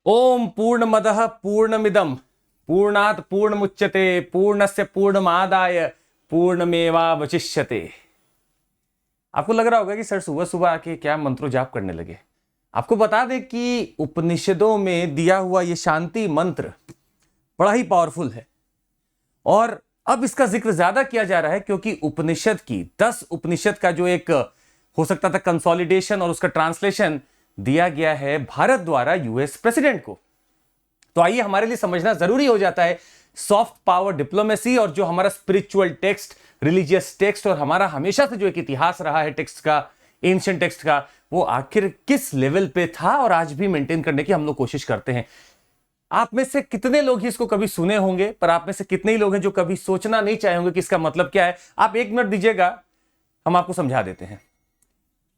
ओम पूर्णमदः पूर्णमिदं पूर्णात् पूर्णमुच्यते पूर्णस्य पूर्णमादाय पूर्णमेवावशिष्यते। आपको लग रहा होगा कि सर सुबह सुबह आके क्या मंत्रो जाप करने लगे। आपको बता दें कि उपनिषदों में दिया हुआ ये शांति मंत्र बड़ा ही पावरफुल है और अब इसका जिक्र ज्यादा किया जा रहा है क्योंकि उपनिषद की 10 उपनिषद का जो एक हो सकता था कंसोलिडेशन और उसका ट्रांसलेशन दिया गया है भारत द्वारा यूएस प्रेसिडेंट को। तो आइए हमारे लिए समझना जरूरी हो जाता है सॉफ्ट पावर डिप्लोमेसी और जो हमारा स्पिरिचुअल टेक्स्ट, रिलीजियस टेक्स्ट और हमारा हमेशा से जो एक इतिहास रहा है टेक्स्ट का, एंशिएंट टेक्स्ट का, वो आखिर किस लेवल पे था और आज भी मेंटेन करने की हम लोग कोशिश करते हैं। आप में से कितने लोग ही इसको कभी सुने होंगे, पर आप में से कितने ही लोग हैं जो कभी सोचना नहीं चाहे होंगे कि इसका मतलब क्या है। आप 1 मिनट दीजिएगा, हम आपको समझा देते हैं।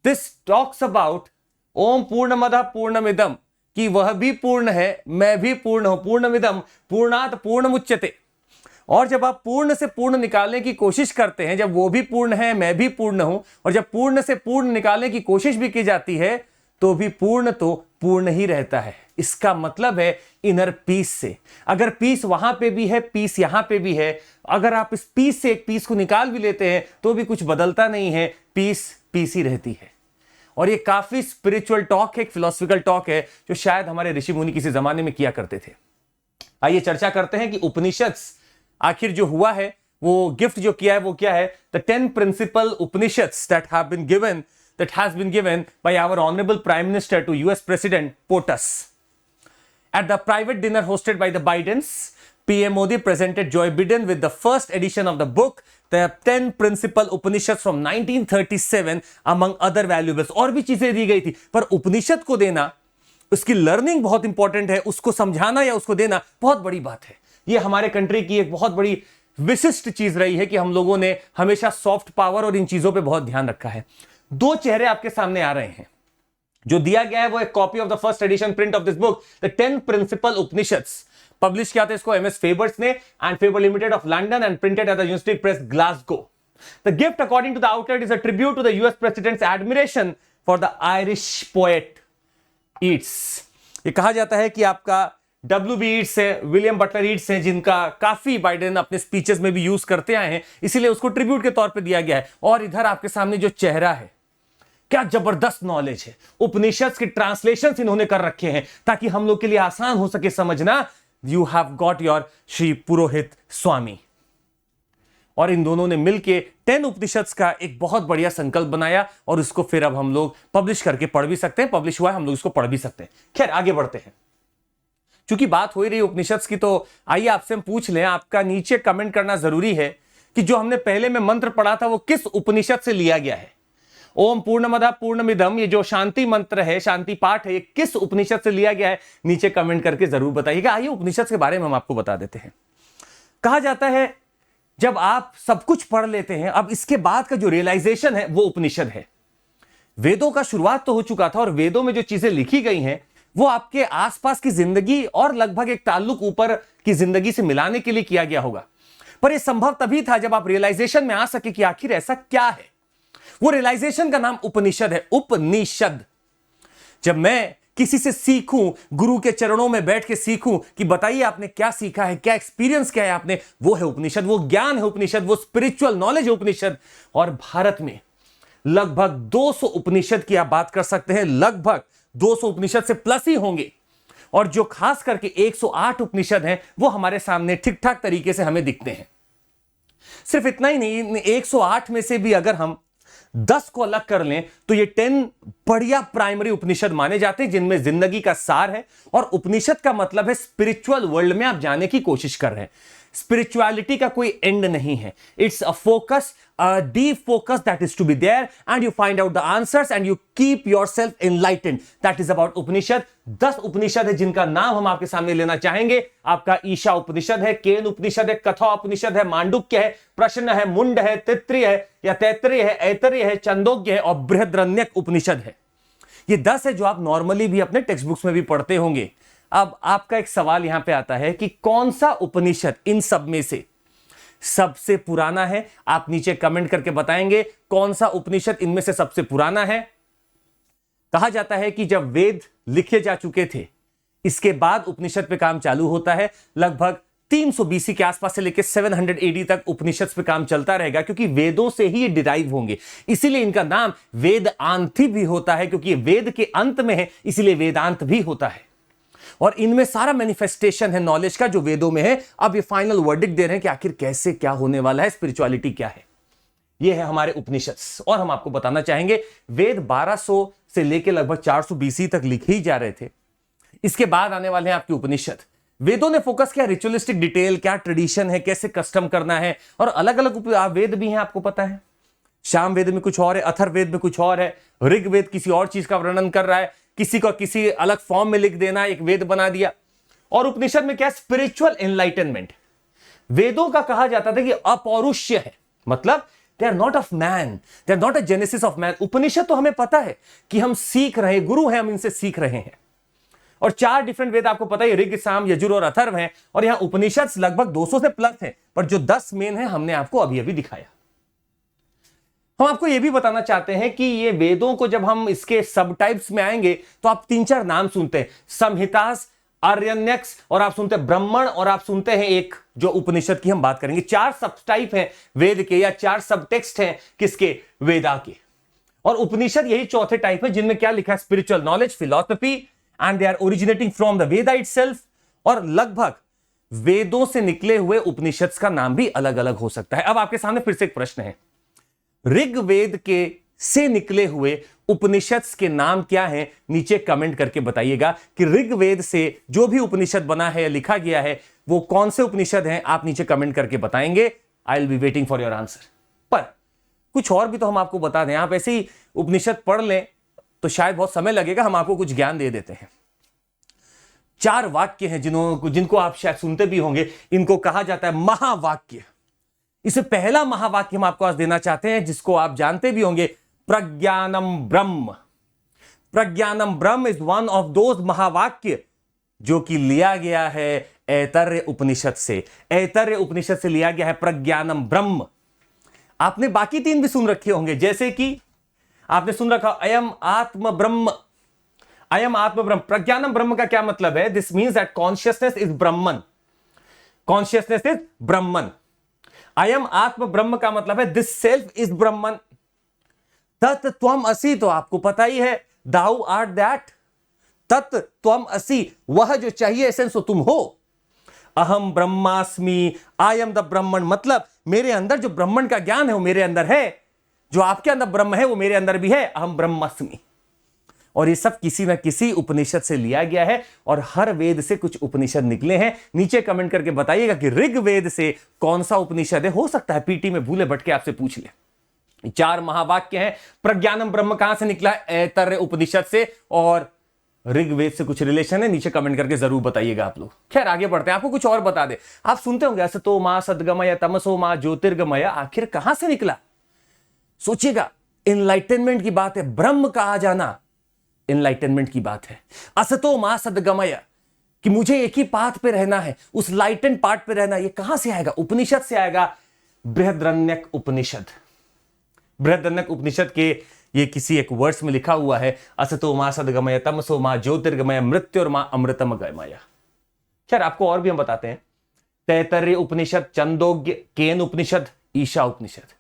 दिस टॉक्स अबाउट ओम पूर्णमदः पूर्णमिदं, कि वह भी पूर्ण है, मैं भी पूर्ण हूं, पूर्णमिदं पूर्णात् पूर्णमुच्यते। और जब आप पूर्ण से पूर्ण निकालने की कोशिश करते हैं, जब वो भी पूर्ण है, मैं भी पूर्ण हूं, और जब पूर्ण से पूर्ण निकालने की कोशिश भी की जाती है तो भी पूर्ण तो पूर्ण ही रहता है। इसका मतलब है इनर पीस से। अगर पीस वहां पे भी है, पीस यहां पे भी है, अगर आप इस पीस से एक पीस को निकाल भी लेते हैं तो भी कुछ बदलता नहीं है, पीस पीस ही रहती है। और ये काफी स्पिरिचुअल टॉक है, एक फिलोसफिकल टॉक है जो शायद हमारे ऋषि मुनि किसी जमाने में किया करते थे। आइए चर्चा करते हैं कि उपनिषद आखिर जो हुआ है, वो गिफ्ट जो किया है वो क्या है। The 10 principal Upanishads that has been given by our honorable prime minister to US president POTUS at the private dinner hosted by the Bidens. PM Modi presented Joe Biden with the first edition of the book, the 10 principal Upanishads from 1937 among other valuables। और भी चीजें दी गई थी, पर उपनिषद को देना, उसकी learning बहुत इंपॉर्टेंट है, उसको समझाना या उसको देना बहुत बड़ी बात है। ये हमारे कंट्री की एक बहुत बड़ी विशिष्ट चीज रही है कि हम लोगों ने हमेशा सॉफ्ट पावर और इन चीजों पे बहुत ध्यान रखा है। 2 चेहरे आपके सामने आ रहे हैं। जो दिया गया है वो एक copy of the first edition print of this book, the 10 principal Upanishads. Publish किया था इसको एमएस फेबर्स ने and Faber limited of London and printed at the university press Glasgow. The gift according to the outlet is a tribute to the US president's admiration for the Irish poet Yeats. ये कहा जाता है कि आपका WB Yeats है, William Butler Yeats है, जिनका काफी बाइडेन अपने स्पीचेस में भी यूज करते आए हैं, इसीलिए उसको ट्रिब्यूट के तौर पे दिया गया है। और इधर आपके सामने जो चेहरा है, क्या जबरदस्त नॉलेज है। उपनिषद के ट्रांसलेशन इन्होंने कर रखे हैं ताकि हम लोग के लिए आसान हो सके समझना। You have got your Shri Purohit Swami. और इन दोनों ने मिलकर 10 उपनिषद का एक बहुत बढ़िया संकल्प बनाया और उसको फिर अब हम लोग पब्लिश करके पढ़ भी सकते हैं। पब्लिश हुआ है, हम लोग इसको पढ़ भी सकते हैं। खैर आगे बढ़ते हैं, क्योंकि बात हो ही रही उपनिषद की, तो आइए आपसे हम पूछ लें, आपका नीचे कमेंट करना जरूरी है कि जो हमने पहले में मंत्र पढ़ा था वो किस उपनिषद से लिया गया है। ओम पूर्णमदः पूर्णमिदं, ये जो शांति मंत्र है, शांति पाठ है, ये किस उपनिषद से लिया गया है, नीचे कमेंट करके जरूर बताइएगा। आइए उपनिषद के बारे में हम आपको बता देते हैं। कहा जाता है जब आप सब कुछ पढ़ लेते हैं, अब इसके बाद का जो रियलाइजेशन है वो उपनिषद है। वेदों का शुरुआत तो हो चुका था और वेदों में जो चीजें लिखी गई हैं वो आपके आसपास की जिंदगी और लगभग एक ताल्लुक ऊपर की जिंदगी से मिलाने के लिए किया गया होगा। पर यह संभव तभी था जब आप रियलाइजेशन में आ सके कि आखिर ऐसा क्या है। वो रियलाइजेशन का नाम उपनिषद है। उपनिषद। जब मैं किसी से सीखूं, गुरु के चरणों में बैठ के सीखूं कि बताइए आपने क्या सीखा है, क्या एक्सपीरियंस क्या है आपने, वो है उपनिषद, वो ज्ञान है उपनिषद, वो स्पिरिचुअल नॉलेज है उपनिषद। और भारत में लगभग 200 उपनिषद की आप बात कर सकते हैं, लगभग 200 उपनिषद से प्लस ही होंगे। और जो खास करके 108 उपनिषद हैं वो हमारे सामने ठीक ठाक तरीके से हमें दिखते हैं। सिर्फ इतना ही नहीं, 108 में से भी अगर हम 10 को अलग कर लें तो ये 10 बढ़िया प्राइमरी उपनिषद माने जाते हैं जिनमें जिंदगी का सार है। और उपनिषद का मतलब है स्पिरिचुअल वर्ल्ड में आप जाने की कोशिश कर रहे हैं। स्पिरिचुअलिटी का कोई एंड नहीं है। It's a focus, a deep focus that is to be there and you find out the answers and you keep yourself enlightened. That is about उपनिषद। 10 उपनिषद है जिनका नाम हम आपके सामने लेना चाहेंगे। आपका ईशा उपनिषद है, केन उपनिषद है, कथा उपनिषद है, मांडुक्य है, प्रश्न है, मुंड है, तैत्तिरीय है या तैत्तिरीय है, ऐतरेय है, छंदोग्य है और बृहद्रण्यक उपनिषद है। ये 10 है जो आप नॉर्मली भी अपने टेक्स्ट बुक्स में भी पढ़ते होंगे। अब आपका एक सवाल यहां पे आता है कि कौन सा उपनिषद इन सब में से सबसे पुराना है। आप नीचे कमेंट करके बताएंगे कौन सा उपनिषद इनमें से सबसे पुराना है। कहा जाता है कि जब वेद लिखे जा चुके थे इसके बाद उपनिषद पे काम चालू होता है। लगभग 300 बीसी के आसपास से लेकर 700 एडी तक उपनिषद पे काम चलता रहेगा, क्योंकि वेदों से ही ये डिराइव होंगे। इसीलिए इनका नाम वेदांती भी होता है, क्योंकि ये वेद के अंत में है, इसीलिए वेदांत भी होता है। और इनमें सारा मैनिफेस्टेशन है नॉलेज का जो वेदों में है। अब ये फाइनल वर्डिक्ट दे रहे हैं कि आखिर कैसे क्या होने वाला है, स्पिरिचुअलिटी क्या है। ये है हमारे उपनिषद। और हम आपको बताना चाहेंगे वेद 1200 से लेकर लगभग 400 बीसी तक लिखे ही जा रहे थे। इसके बाद आने वाले हैं आपके उपनिषद। वेदों ने फोकस किया रिचुअलिस्टिक डिटेल, क्या ट्रेडिशन है, कैसे कस्टम करना है। और अलग अलग वेद भी हैं, आपको पता है। शाम वेद में कुछ और है, अथर्ववेद में कुछ और है, ऋग्वेद किसी और चीज का वर्णन कर रहा है, किसी को किसी अलग फॉर्म में लिख देना, एक वेद बना दिया। और उपनिषद में क्या, स्पिरिचुअल एनलाइटनमेंट। वेदों का कहा जाता था कि अपौरुष्य है, मतलब they are not of man, they are not a genesis of man. Upanishad तो हमें पता है कि हम सीख रहे, गुरु हैं, हम इनसे सीख रहे हैं। और 4 डिफरेंट वेद आपको पता है, ऋग, साम, यजुर और अथर्व हैं। और यहां उपनिषद लगभग 200 से प्लस हैं, पर जो 10 मेन है हमने आपको अभी अभी दिखाया। हम आपको यह भी बताना चाहते हैं कि ये वेदों को जब हम इसके सब टाइप्स में आएंगे तो आप 3-4 नाम सुनते हैं, संहितास, आर्यन्यक्स, और आप सुनते हैं ब्राह्मण, और आप सुनते हैं एक जो उपनिषद की हम बात करेंगे। 4 सब टाइप हैं वेद के, या 4 सब टेक्स्ट हैं किसके, वेदा के। और उपनिषद यही चौथे टाइप है जिनमें क्या लिखा है, spiritual knowledge, philosophy, and they are originating from the Veda itself. और लगभग वेदों से निकले हुए उपनिषद का नाम भी अलग अलग हो सकता है। अब आपके सामने फिर से एक प्रश्न है, ऋग्वेद के से निकले हुए उपनिषद के नाम क्या हैं? नीचे कमेंट करके बताइएगा कि ऋग्वेद से जो भी उपनिषद बना है या लिखा गया है वो कौन से उपनिषद हैं। आप नीचे कमेंट करके बताएंगे। I will be waiting for your answer. पर कुछ और भी तो हम आपको बता दें, आप ऐसे ही उपनिषद पढ़ लें तो शायद बहुत समय लगेगा, हम आपको कुछ ज्ञान दे देते हैं। 4 वाक्य हैं जिनको आप शायद सुनते भी होंगे, इनको कहा जाता है महावाक्य। इसे पहला महावाक्य हम आपको आज देना चाहते हैं, जिसको आप जानते भी होंगे, प्रज्ञानम ब्रह्म। प्रज्ञानम ब्रह्म इज वन ऑफ दोज महावाक्य जो कि लिया गया है ऐतरेय उपनिषद से। ऐतरेय उपनिषद से लिया गया है प्रज्ञानम ब्रह्म। आपने बाकी 3 भी सुन रखे होंगे, जैसे कि आपने सुन रखा अयम आत्म ब्रह्म। अयम आत्म ब्रह्म, प्रज्ञानम ब्रह्म का क्या मतलब है? This means that consciousness is Brahman. Consciousness is Brahman. अयम आत्म ब्रह्म का मतलब है दिस सेल्फ इज ब्रह्मन। तत् त्वम असि, तो आपको पता ही है, दाउ आर्ट दैट। तत् त्वम असि, वह जो चाहिए एसेंस वो तुम हो। अहम ब्रह्मास्मि, आई एम द ब्रह्मन, मतलब मेरे अंदर जो ब्रह्मन का ज्ञान है वो मेरे अंदर है, जो आपके अंदर ब्रह्म है वो मेरे अंदर भी है। अहम ब्रह्मास्मि। और ये सब किसी ना किसी उपनिषद से लिया गया है, और हर वेद से कुछ उपनिषद निकले हैं। नीचे कमेंट करके बताइएगा कि ऋग्वेद से कौन सा उपनिषद है। हो सकता है पीटी में भूले भटके आपसे पूछ ले। 4 महावाक्य हैं। प्रज्ञानम ब्रह्म कहां से निकला है? ऐतरेय उपनिषद से। और ऋग्वेद से कुछ रिलेशन है? नीचे कमेंट करके जरूर बताइएगा आप लोग। खैर आगे बढ़ते हैं, आपको कुछ और बता दे। आप सुनते होंगे असतो मा सद्गमय तमसो मा ज्योतिर्गमय, आखिर कहां से निकला? सोचिएगा, एनलाइटनमेंट की बात है। ब्रह्म का आ जाना एनलाइटनमेंट की बात है। असतो मा सद्गमय, कि मुझे एक ही पाथ पे रहना है, उस लाइटन पार्ट पे रहना, ये कहां से आएगा? उपनिषद से आएगा। बृहद्रण्यक उपनिषद। बृहद्रण्यक उपनिषद के ये किसी एक वर्ड्स में लिखा हुआ है, असतो मा सद्गमय तमसो मा ज्योतिर्गमय मृत्युर्मा अमृतम गमय। खैर आपको और भी हम बताते हैं। तैतरीय उपनिषद, छंदोग्य, केन उपनिषद, ईशा उपनिषद।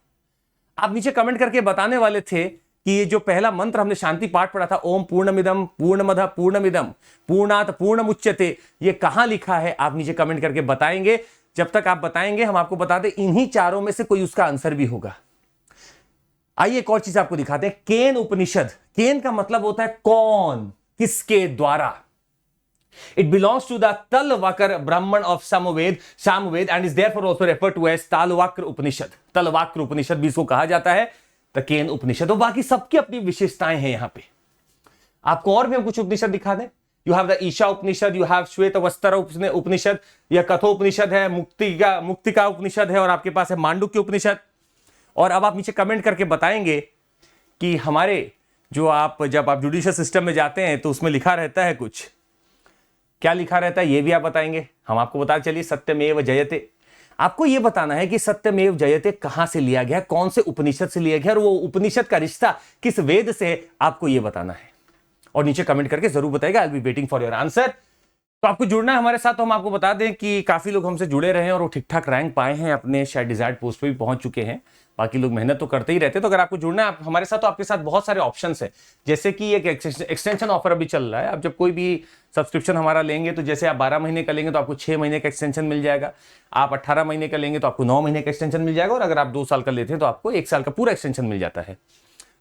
आप नीचे कमेंट करके बताने वाले थे कि ये जो पहला मंत्र हमने शांति पाठ पढ़ा था, ओम पूर्णमिदम पूर्णमदः पूर्णमिदम पूर्णात पूर्णमुच्यते, ये कहां लिखा है? आप नीचे कमेंट करके बताएंगे। जब तक आप बताएंगे हम आपको बता दें, इन्हीं 4 में से कोई उसका आंसर भी होगा। आइए एक और चीज आपको दिखाते हैं। केन उपनिषद, केन का मतलब होता है कौन, किसके द्वारा। It belongs to the Talavakara Brahmana of Samaveda and is therefore also referred to as Talavakara Upanishad. Talavakara Upanishad भी इसको कहा जाता है, द केन उपनिषद। और बाकी सबकी अपनी विशेषताएं हैं यहां पे। आपको और भी हम कुछ उपनिषद दिखा दें। You have the Isha Upanishad, you have Shvet Vastra उपनिषद, यह कथो उपनिषद है, मुक्तिका उपनिषद है, और आपके पास है मांडुक्य उपनिषद। और अब आप नीचे कमेंट करके बताएंगे कि हमारे जब आप जुडिशियल सिस्टम में जाते हैं तो उसमें लिखा रहता है कुछ, क्या लिखा रहता है ये भी आप बताएंगे। हम आपको बता चलिए, सत्यमेव जयते। आपको यह बताना है कि सत्यमेव जयते कहां से लिया गया, कौन से उपनिषद से लिया गया, और वो उपनिषद का रिश्ता किस वेद से है, आपको यह बताना है। और नीचे कमेंट करके जरूर बताइएगा। I will be waiting for your answer. तो आपको जुड़ना है हमारे साथ। तो हम आपको बता दें कि काफी लोग हमसे जुड़े रहे हैं और वो ठीक ठाक रैंक पाए हैं, अपने शायद डिजायर्ड पोस्ट पे भी पहुंच चुके हैं। बाकी लोग मेहनत तो करते ही रहते हैं। तो अगर आपको जुड़ना है हमारे साथ, तो आपके साथ बहुत सारे ऑप्शंस हैं। जैसे कि एक एक्सटेंशन ऑफर अभी चल रहा है। आप जब कोई भी सब्सक्रिप्शन हमारा लेंगे, तो जैसे आप 12 महीने का लेंगे तो आपको 6 महीने का एक्सटेंशन मिल जाएगा। आप 18 महीने का लेंगे तो आपको 9 महीने का एक्सटेंशन मिल जाएगा। और अगर आप 2 साल का लेते हैं तो आपको 1 साल का पूरा एक्सटेंशन मिल जाता है।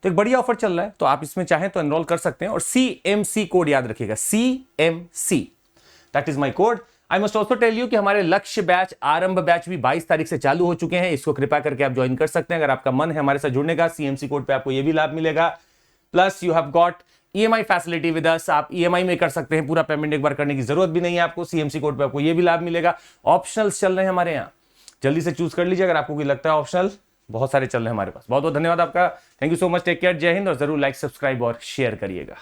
तो एक बढ़िया ऑफर चल रहा है, तो आप इसमें चाहें तो एनरोल कर सकते हैं। और CMC कोड याद रखिएगा, CMC, that is my code. I must also tell you कि हमारे लक्ष्य बैच, आरंभ बैच भी 22 तारीख से चालू हो चुके हैं। इसको कृपया करके आप ज्वाइन कर सकते हैं अगर आपका मन है हमारे साथ जुड़ने का। CMC कोड पे आपको यह भी लाभ मिलेगा। Plus you have got EMI facility with us. आप EMI में कर सकते हैं, पूरा पेमेंट एक बार करने की जरूरत भी नहीं है आपको। CMC कोड पे आपको यह भी लाभ मिलेगा। ऑप्शनल्स चल रहे हैं हमारे यहाँ, जल्दी से चूज कर लीजिए अगर आपको कोई लगता है ऑप्शनल। बहुत सारे चल रहे हैं हमारे पास। बहुत बहुत धन्यवाद आपका। Thank you so much, take care, Jai Hind. और जरूर लाइक, सब्सक्राइब और शेयर करिएगा।